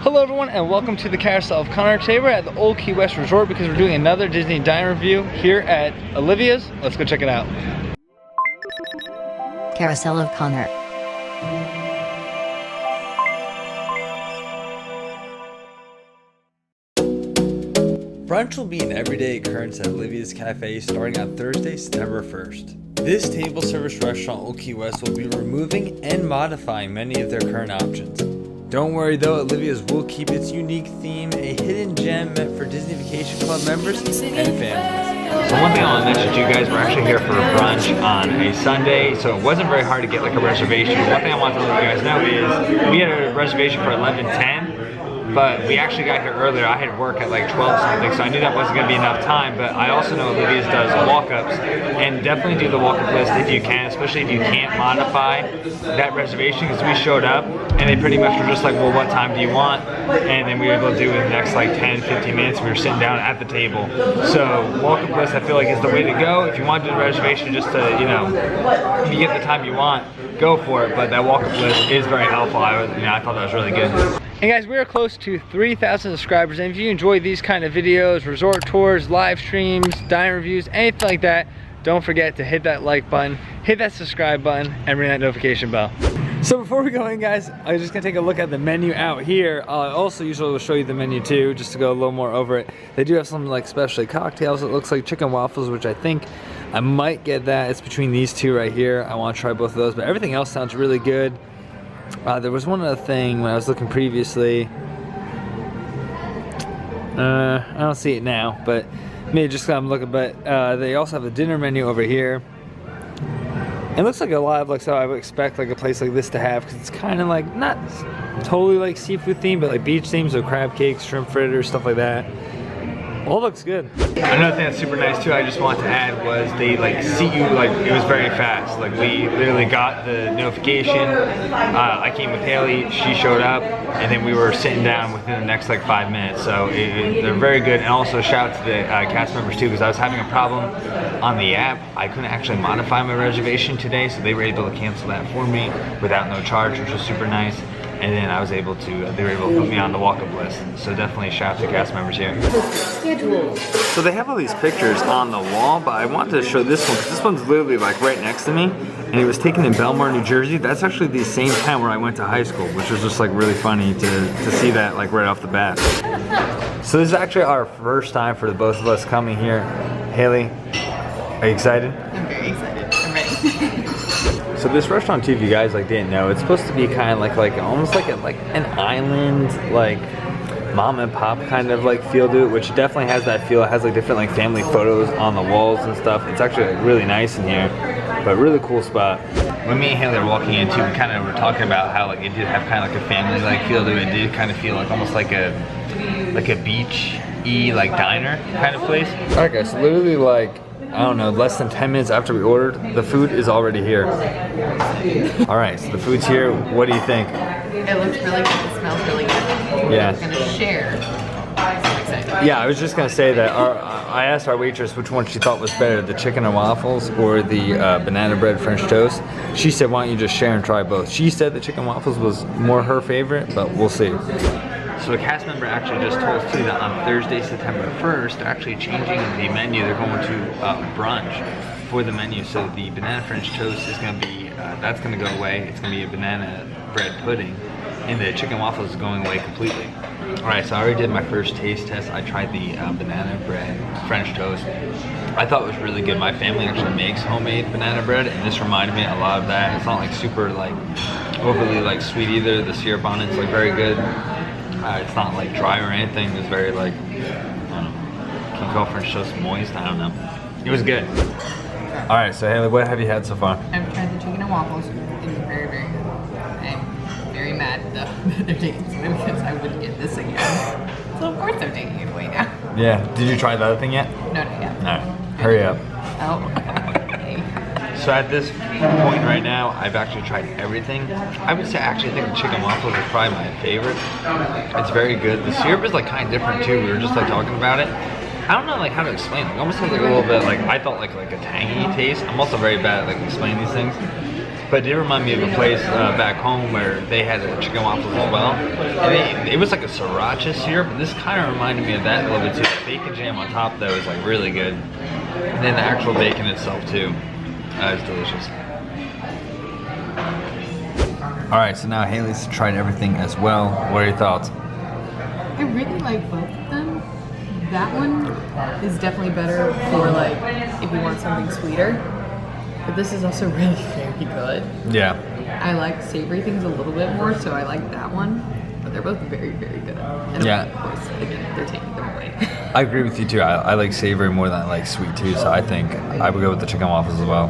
Hello everyone and welcome to the Carousel of Connor. Today we're at the Old Key West Resort because we're doing another Disney dine review here at Olivia's. Let's go check it out. Carousel of Connor. Brunch will be an everyday occurrence at Olivia's Cafe starting on Thursday, September 1st. This table service restaurant Old Key West will be removing and modifying many of their current options. Don't worry though, Olivia's will keep its unique theme, a hidden gem meant for Disney Vacation Club members and families. So one thing I want to mention to you guys, we're actually here for brunch on a Sunday, so it wasn't very hard to get like a reservation. One thing I want to let you guys know is we had a reservation for 11:10. But we actually got here earlier. I had work at like 12 something, so I knew that wasn't gonna be enough time, but I also know Olivia's does walk-ups, and definitely do the walk-up list if you can, especially if you can't modify that reservation, because we showed up and they pretty much were just like, well, what time do you want? And then we were able to do it in the next like 10, 15 minutes. We were sitting down at the table. So walk-up list I feel like is the way to go. If you want to do the reservation just to, you know, if you get the time you want, go for it, but that walk-up list is very helpful. I thought that was really good. And guys, we are close to 3,000 subscribers, and if you enjoy these kind of videos, resort tours, live streams, dine reviews, anything like that, don't forget to hit that like button, hit that subscribe button, and ring that notification bell. So before we go in, guys, I'm just gonna take a look at the menu out here. I also usually will show you the menu too, just to go a little more over it. They do have some like specialty cocktails. It looks like chicken waffles, which I think I might get that. It's between these two right here. I want to try both of those, but everything else sounds really good. There was one other thing when I was looking previously. I don't see it now, but maybe just I'm looking. But they also have a dinner menu over here. It looks like a lot of like so I would expect like a place like this to have, because it's kind of like not totally like seafood themed, but like beach themed, so crab cakes, shrimp fritters, stuff like that. All looks good. Another thing that's super nice too, I just wanted to add, was they like seat you, like it was very fast. Like we literally got the notification. I came with Haley, she showed up, and then we were sitting down within the next like 5 minutes. So they're very good. And also shout out to the cast members too, because I was having a problem on the app. I couldn't actually modify my reservation today, so they were able to cancel that for me without no charge, which was super nice. And then I was able to, they were able to put me on the walk-up list. So definitely shout out to cast members here. So they have all these pictures on the wall, but I wanted to show this one, because this one's literally like right next to me. And it was taken in Belmar, New Jersey. That's actually the same town where I went to high school, which was just like really funny to see that like right off the bat. So this is actually our first time for the both of us coming here. Haley, are you excited? I'm very excited. I'm ready. So this restaurant too, if you guys like didn't know, it's supposed to be kind of like almost like an island, like mom and pop kind of like feel to it, which definitely has that feel. It has like different like family photos on the walls and stuff. It's actually like really nice in here, but really cool spot. When me and Haley were walking into, we kind of were talking about how like it did have kind of like a family like feel to it. It did kind of feel like almost like a beach-y like diner kind of place. All right guys, so literally like, I don't know, less than 10 minutes after we ordered, the food is already here. All right, so the food's here. What do you think? It looks really good. It smells really good. Yeah. I'm gonna share. I'm so excited. Yeah, I was just gonna say that I asked our waitress which one she thought was better, the chicken and waffles or the banana bread French toast. She said, why don't you just share and try both? She said the chicken waffles was more her favorite, but we'll see. So a cast member actually just told us too that on Thursday, September 1st, they're actually changing the menu. They're going to brunch for the menu. So the banana French toast is going to be, that's going to go away. It's going to be a banana bread pudding. And the chicken waffles is going away completely. All right, so I already did my first taste test. I tried the banana bread French toast. I thought it was really good. My family actually makes homemade banana bread, and this reminded me a lot of that. It's not like super like overly like sweet either. The syrup on it's like very good. It's not like dry or anything. It's very like, I don't know, can you call French toast moist? I don't know. It was good. All right, so Haley, what have you had so far? I've tried the chicken and waffles. It was very, very good. I'm very mad though that they're taking this away, because I wouldn't get this again. So of course they're taking it away now. Yeah. Did you try the other thing yet? No, not yet. All right. Hurry up. Oh. Okay. So at this point right now, I've actually tried everything. I would say I actually think the chicken waffles is probably my favorite. It's very good. The syrup is like kind of different too. We were just like talking about it. I don't know like how to explain it. It almost has like a little bit like, I thought like a tangy taste. I'm also very bad at like explaining these things. But but it did remind me of a place back home where they had a chicken and waffles as well. And it was like a sriracha syrup, but this kind of reminded me of that a little bit too. The bacon jam on top though is like really good. And then the actual bacon itself too is delicious. All right, so now Haley's tried everything as well. What are your thoughts? I really like both of them. That one is definitely better for like if you want something sweeter. But this is also really very good. Yeah. I like savory things a little bit more, so I like that one. But they're both very, very good. And Yeah. Of course, again, they're taking their own way. I agree with you too. I like savory more than I like sweet too, so I think I would go with the chicken and waffles as well.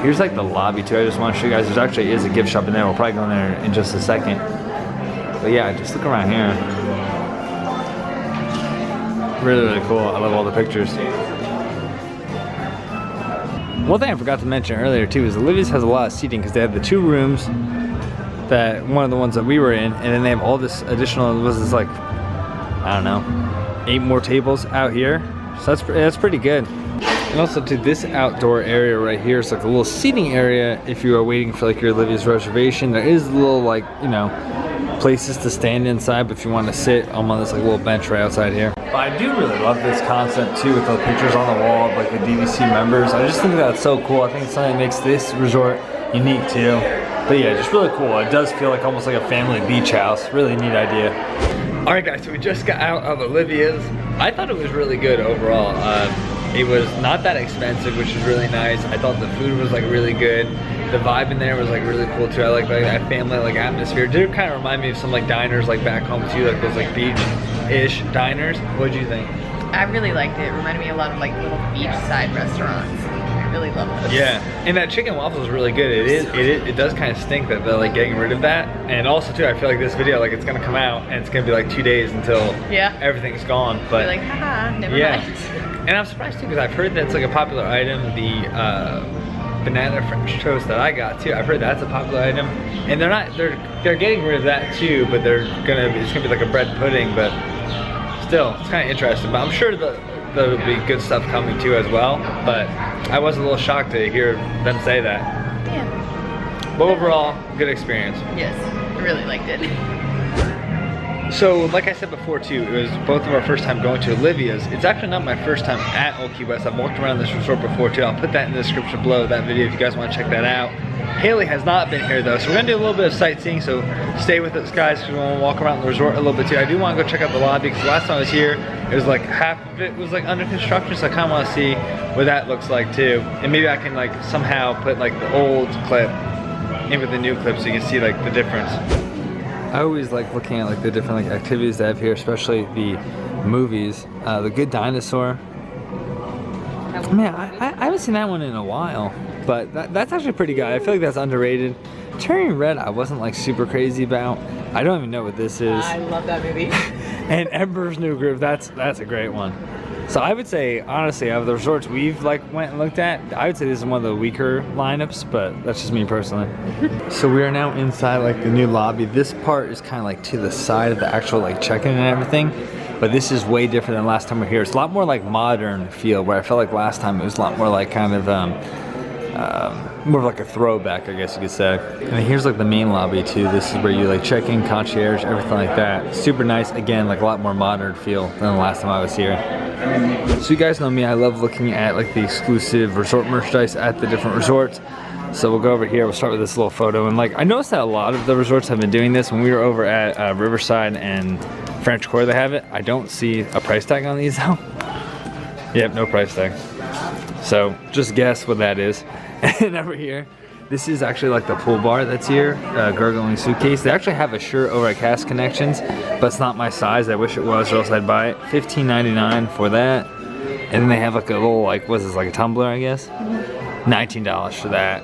Here's like the lobby too. I just want to show you guys. There actually is a gift shop in there. We'll probably go in there in just a second. But yeah, just look around here. Really, really cool. I love all the pictures. One thing I forgot to mention earlier too is Olivia's has a lot of seating because they have the 2 rooms, that one of the ones that we were in, and then they have all this additional, was this like, I don't know, 8 more tables out here. So that's pretty good. And also to this outdoor area right here, it's like a little seating area if you are waiting for like your Olivia's reservation. There is a little like, you know, places to stand inside, but if you want to sit, I'm on this like little bench right outside here. But I do really love this concept too with the pictures on the wall of like the DVC members. I just think that's so cool. I think it's something that makes this resort unique too. But yeah, just really cool. It does feel like almost like a family beach house. Really neat idea. All right, guys, so we just got out of Olivia's. I thought it was really good overall. It was not that expensive, which is really nice. I thought the food was like really good. The vibe in there was like really cool too. I like that family like atmosphere. It did kind of remind me of some like diners like back home too, like those like beach-ish diners. What did you think? I really liked it. It reminded me a lot of like little beachside restaurants. I really love those. Yeah, and that chicken waffle is really good. It does kind of stink that they're like getting rid of that. And also too, I feel like this video like it's gonna come out and it's gonna be like 2 days until everything's gone. But you're like, haha, never mind. And I'm surprised too because I've heard that's like a popular item. The banana French toast that I got too. I've heard that's a popular item, and they're getting rid of that too. But it's gonna be like a bread pudding. But still, it's kind of interesting. But I'm sure there'll be good stuff coming too as well. But I was a little shocked to hear them say that. Yeah. But overall, good experience. Yes, I really liked it. So, like I said before too, it was both of our first time going to Olivia's. It's actually not my first time at Olivia'S. I've walked around this resort before too. I'll put that in the description below that video if you guys want to check that out. Haley has not been here though, so we're gonna do a little bit of sightseeing, so stay with us guys because we want to walk around the resort a little bit too. I do want to go check out the lobby because last time I was here, it was like half of it was like under construction, so I kind of want to see what that looks like too. And maybe I can like somehow put like the old clip in with the new clip so you can see like the difference. I always like looking at like the different like activities they have here, especially the movies. The Good Dinosaur. Man, I haven't seen that one in a while, but that's actually pretty good. I feel like that's underrated. Turning Red, I wasn't like super crazy about. I don't even know what this is. I love that movie. And Emperor's New Groove, that's a great one. So I would say, honestly, out of the resorts we've like went and looked at, I would say this is one of the weaker lineups, but that's just me personally. So we are now inside like the new lobby. This part is kind of like to the side of the actual like check-in and everything, but this is way different than last time we were here. It's a lot more like modern feel, where I felt like last time it was a lot more like kind of more of like a throwback, I guess you could say. And here's like the main lobby too. This is where you like check in, concierge, everything like that. Super nice. Again, like a lot more modern feel than the last time I was here. So you guys know me, I love looking at like the exclusive resort merchandise at the different resorts. So we'll go over here, we'll start with this little photo. And like, I noticed that a lot of the resorts have been doing this. When we were over at Riverside and French Quarter, they have it. I don't see a price tag on these though. Yep, no price tag. So just guess what that is. And over here, this is actually like the pool bar that's here, Gurgling Suitcase. They actually have a shirt over at Cast Connections, but it's not my size. I wish it was, or else I'd buy it. $15.99 for that. And then they have like a little, like, what's this, like a tumbler, I guess? $19 for that.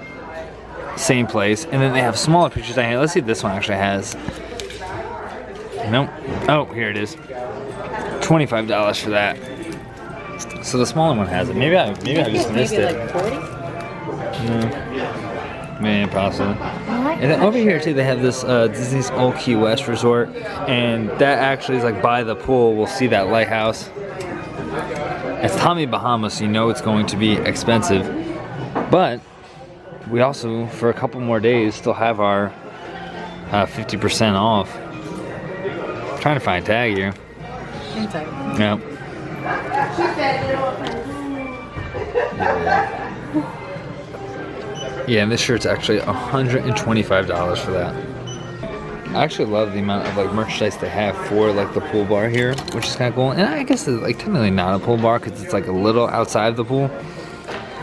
Same place. And then they have smaller pictures down here. Let's see if this one actually has. Nope. Oh, here it is. $25 for that. So the smaller one has it. Maybe I just missed it. Maybe like 40? Man, possibly. And then over here too, they have this Disney's Old Key West resort, and that actually is like by the pool. We'll see that lighthouse. It's Tommy Bahama, so you know it's going to be expensive, but we also, for a couple more days, still have our 50% off. I'm trying to find a tag here. Inside. Yeah. Yeah, and this shirt's actually $125 for that. I actually love the amount of like merchandise they have for like the pool bar here, which is kind of cool. And I guess it's like technically not a pool bar because it's like a little outside of the pool.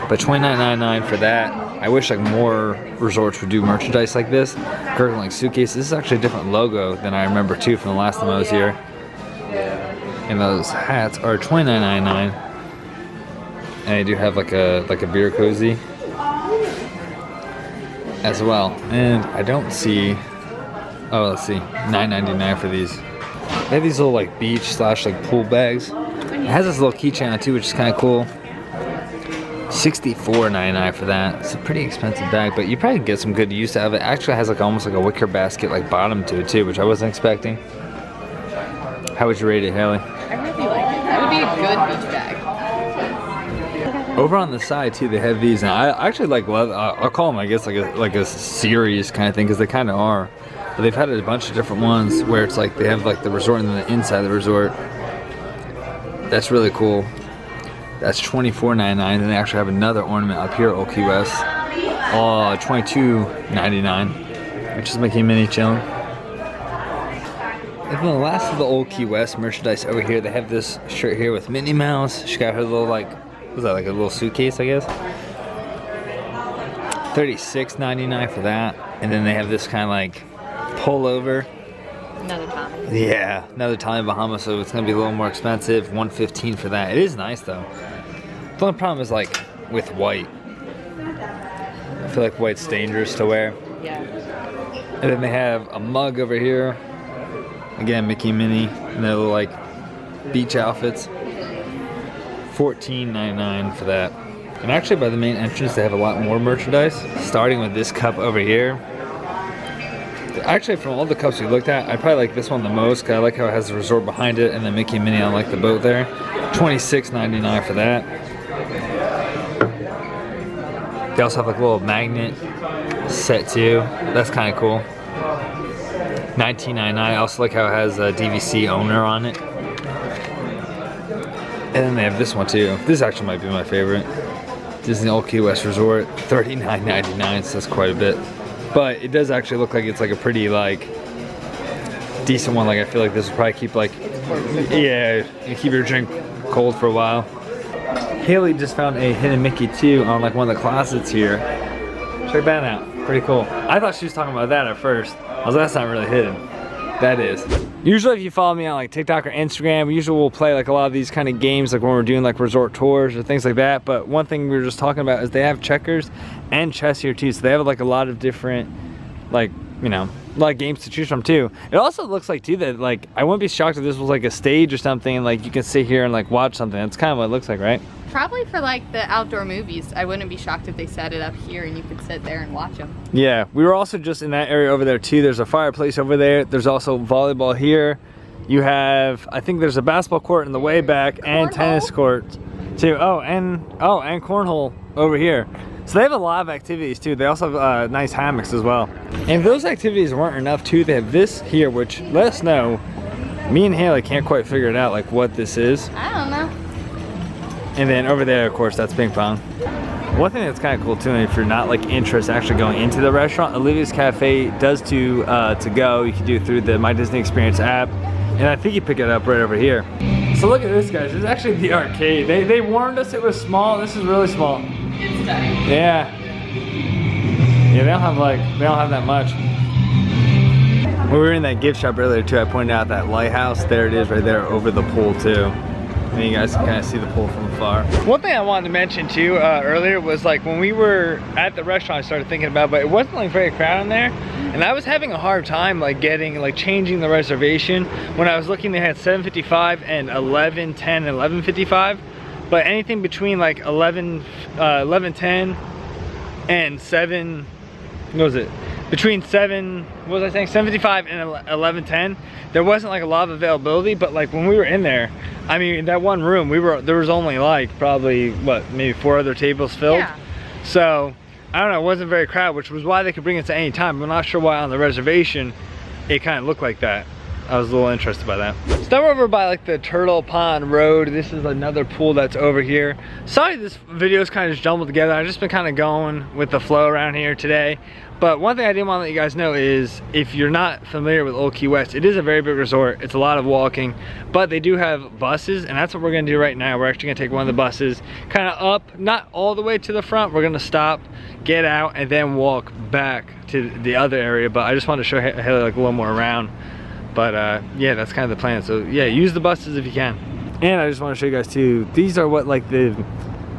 But $29.99 for that. I wish like more resorts would do merchandise like this. Gurgling like suitcase. This is actually a different logo than I remember too from the last time I was here. And those hats are $29.99. And I do have like a beer cozy as well. And I don't see. Oh, let's see, $9.99 for these. They have these little like beach slash like pool bags. It has this little keychain on it too, which is kind of cool. $64.99 for that. It's a pretty expensive bag, but you probably get some good use out of it. It actually has like almost like a wicker basket like bottom to it too, which I wasn't expecting. How would you rate it, Haley? I really like it. That would be a good beach bag. Over on the side too, they have these, and I actually like. I'll call them, I guess, like a series kind of thing, because they kind of are. But they've had a bunch of different ones where it's like they have like the resort and then the inside of the resort. That's really cool. That's $24.99. And they actually have another ornament up here at Old Key West. $22.99, which is Mickey and Minnie chilling. And then the last of the Old Key West merchandise over here, they have this shirt here with Minnie Mouse. She got her little like, what was that, like a little suitcase, I guess? $36.99 for that. And then they have this kind of like pullover. Another Tommy. Yeah, another Tommy Bahama, so it's gonna be a little more expensive. $115 for that. It is nice though. The only problem is like with white. I feel like white's dangerous to wear. Yeah. And then they have a mug over here. Again, Mickey and Minnie and their little like beach outfits. $14.99 for that. And actually by the main entrance they have a lot more merchandise. Starting with this cup over here. Actually, from all the cups we looked at, I probably like this one the most because I like how it has the resort behind it and then Mickey and Minnie on like the boat there. $26.99 for that. They also have like a little magnet set too. That's kind of cool. $19.99. I also like how it has a DVC owner on it. And then they have this one too. This actually might be my favorite. Disney Old Key West Resort. $39.99, so that's quite a bit. But it does actually look like it's like a pretty like decent one. Like I feel like this will probably keep like, yeah, you keep your drink cold for a while. Haley just found a hidden Mickey too on like one of the closets here. Check that out, pretty cool. I thought she was talking about that at first. I was like, that's not really hidden. That is. Usually if you follow me on like TikTok or Instagram, we usually will play like a lot of these kind of games like when we're doing like resort tours or things like that. But one thing we were just talking about is they have checkers and chess here too. So they have like a lot of different, like, you know, a lot of games to choose from too. It also looks like too that like, I wouldn't be shocked if this was like a stage or something and like you can sit here and like watch something. That's kind of what it looks like, right? Probably for like the outdoor movies. I wouldn't be shocked if they set it up here and you could sit there and watch them. Yeah, we were also just in that area over there too. There's a fireplace over there. There's also volleyball here. You have, I think there's a basketball court in the way back and tennis courts too. Oh, and cornhole over here. So they have a lot of activities too. They also have nice hammocks as well. And if those activities weren't enough too, they have this here, which let us know. Me and Haley can't quite figure it out, like what this is. I don't know. And then over there, of course, that's ping pong. One thing that's kind of cool too, and if you're not like interested in actually going into the restaurant, Olivia's Cafe does to go. You can do it through the My Disney Experience app, and I think you pick it up right over here. So look at this, guys. This is actually the arcade. They warned us it was small. This is really small. It's tiny. Yeah. Yeah, they don't have that much. When we were in that gift shop earlier too, I pointed out that lighthouse. There it is, right there over the pool too. And you guys can kind of see the pool from afar. One thing I wanted to mention too earlier was like when we were at the restaurant, I started thinking about, but it wasn't like very crowded in there, and I was having a hard time like changing the reservation. When I was looking, they had 7:55 and 11:10 and 11:55, but anything between like 11:10 and 7, what was it? Between 7:55 and 11:10, there wasn't like a lot of availability. But like when we were in there, I mean, that one room, there was only like probably what, maybe 4 other tables filled. Yeah. So I don't know, it wasn't very crowded, which was why they could bring it to any time. I'm not sure why on the reservation it kind of looked like that. I was a little interested by that. So now we're over by like the Turtle Pond Road. This is another pool that's over here. Sorry this video is kind of jumbled together. I've just been kind of going with the flow around here today. But one thing I did want to let you guys know is if you're not familiar with Old Key West, it is a very big resort. It's a lot of walking, but they do have buses, and that's what we're gonna do right now. We're actually gonna take one of the buses kind of up, not all the way to the front. We're gonna stop, get out, and then walk back to the other area. But I just wanted to show Haley like a little more around. But yeah, that's kind of the plan. So yeah, use the buses if you can. And I just want to show you guys too, these are what like the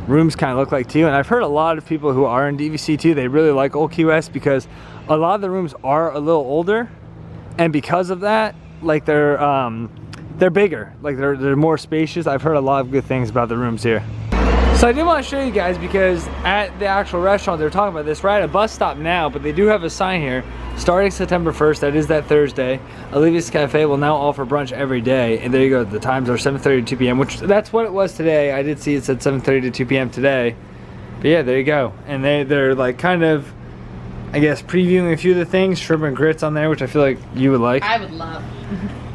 rooms kind of look like too. And I've heard a lot of people who are in DVC too, they really like Old Key West because a lot of the rooms are a little older, and because of that, like they're bigger, like they're more spacious. I've heard a lot of good things about the rooms here. So I did want to show you guys because at the actual restaurant they're talking about this. We're at a bus stop now, but they do have a sign here starting September 1st, that is that Thursday. Olivia's Cafe will now offer brunch every day, and there you go, the times are 7:30 to 2 p.m. which that's what it was today. I did see it said 7:30 to 2 p.m. today, but yeah, there you go. And they're like kind of, I guess, previewing a few of the things. Shrimp and grits on there, which I feel like you would like. I would love.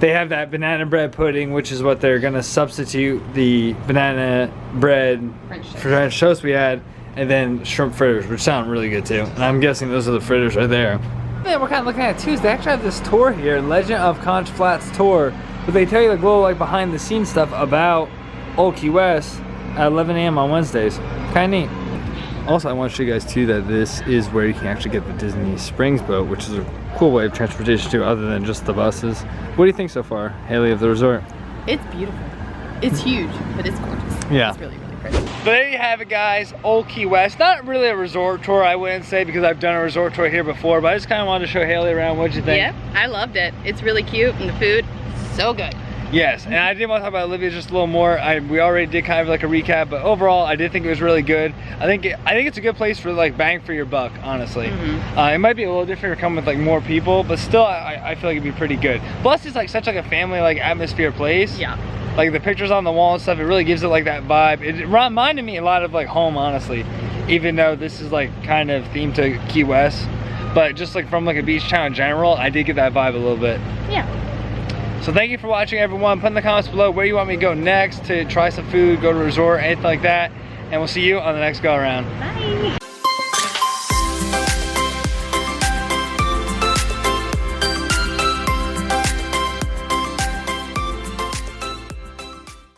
They have that banana bread pudding, which is what they're gonna substitute the banana bread French toast we had, and then shrimp fritters, which sound really good too. And I'm guessing those are the fritters right there. Man, we're kind of looking at Tuesday. They actually have this tour here, Legend of Conch Flats tour, but they tell you like little like behind the scenes stuff about Old Key West at 11 a.m. on Wednesdays. Kind of neat. Also, I want to show you guys too that this is where you can actually get the Disney Springs boat, which is a cool way of transportation too, other than just the buses. What do you think so far, Haley, of the resort? It's beautiful. It's huge, but it's gorgeous. Yeah. It's really, really pretty. But there you have it, guys. Old Key West. Not really a resort tour, I wouldn't say, because I've done a resort tour here before, but I just kind of wanted to show Haley around. What'd you think? Yeah, I loved it. It's really cute, and the food, so good. Yes, and I did want to talk about Olivia just a little more. We already did kind of like a recap, but overall, I did think it was really good. I think it's a good place for like bang for your buck, honestly. It might be a little different if you're coming with like more people, but still, I feel like it'd be pretty good. Plus, it's like such like a family like atmosphere place. Yeah. Like the pictures on the wall and stuff, it really gives it like that vibe. It reminded me a lot of like home, honestly, even though this is like kind of themed to Key West. But just like from like a beach town in general, I did get that vibe a little bit. Yeah. So thank you for watching, everyone. Put in the comments below where you want me to go next to try some food, go to a resort, anything like that. And we'll see you on the next go around. Bye.